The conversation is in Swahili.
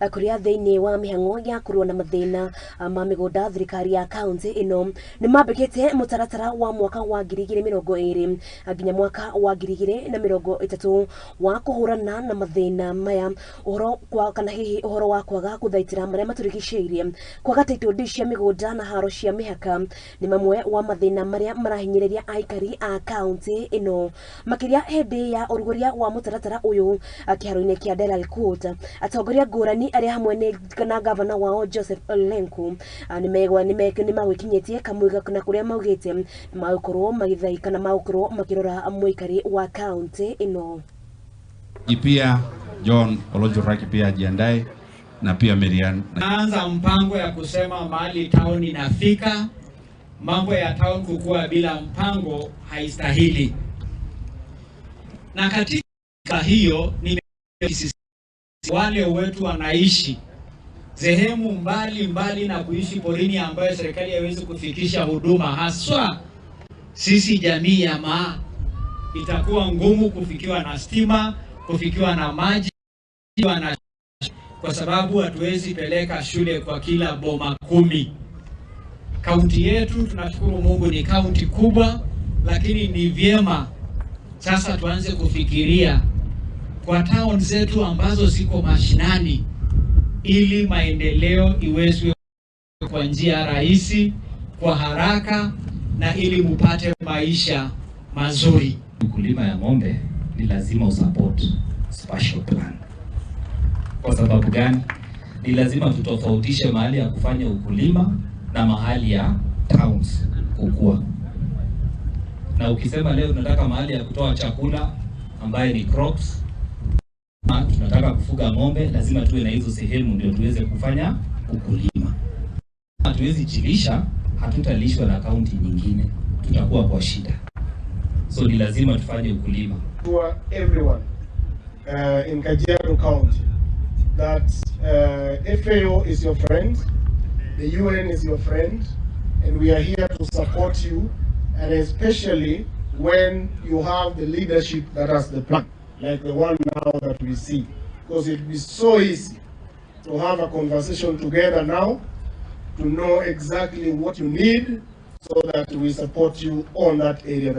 kuria thiini wa mihango ya kurua na mathina ma migunda thirikari ya kaunti ino nimambikite mutaratara wa mwaka wa 2020 nginya mwaka wa 2030 wa kuhurana na mathina maya uhoro kwa kana hihi uhoro wa kwaga kuthaitira maria maturigiceirie kwaga title cia migunda na haro cia mihaka ni mamwe wa mathina maria marahinyiriria aikari a kaunti ino makiria hindi ya uruguria wa mutaratara uyu kiharo-ini kia Delal Court atongoria ngurani aria hamwe ni kana gavana wao Joseph Lenku nimagwikinyitie kamwiga na kuria maugite magukorwo magithaika na magukorwo makirora muikari wa kaunti ino. Pia John Olojuraki pia ajiandae na pia Miriam. Naanza mpango ya kusema mahali town inafika. Mambo ya town kukua bila mpango haistahili. Na katika hiyo ni wale wetu wanaishi sehemu mbali na kuishi porini ambayo serikali haiwezi kufikisha huduma, haswa sisi jamii ya Maa, itakuwa ngumu kufikiwa na stima, kufikiwa na maji, kwa sababu hatuwezi peleka shule kwa kila boma 10. Kaunti yetu tunashukuru Mungu ni kaunti kubwa, lakini ni vyema sasa tuanze kufikiria kwa town zetu ambazo ziko mashinani, ili maendeleo iwezwe kwa njia rahisi, kwa haraka, na ili mupate maisha mazuri. Ukulima ya ng'ombe ni lazima usupport special plan. Kwa sababu gani? Ni lazima tutofautishe mahali ya kufanya ukulima na mahali ya towns kukua. Na ukisema leo tunataka mahali ya kutoa chakula ambaye ni crops, tunataka kufuga ng'ombe, lazima tuwe na hizo sehemu ndio tuweze kufanya ukulima. Hatuwezi jilisha, hatutalishwa na kaunti nyingine, tutakuwa kwa shida. So ni lazima tufanye ukulima. For everyone in Kajiado County that FAO is your friend, the UN is your friend, and we are here to support you, and especially when you have the leadership that has the plan, like the one now that we see, because it will be so easy to have a conversation together now to know exactly what you need so that we support you on that area.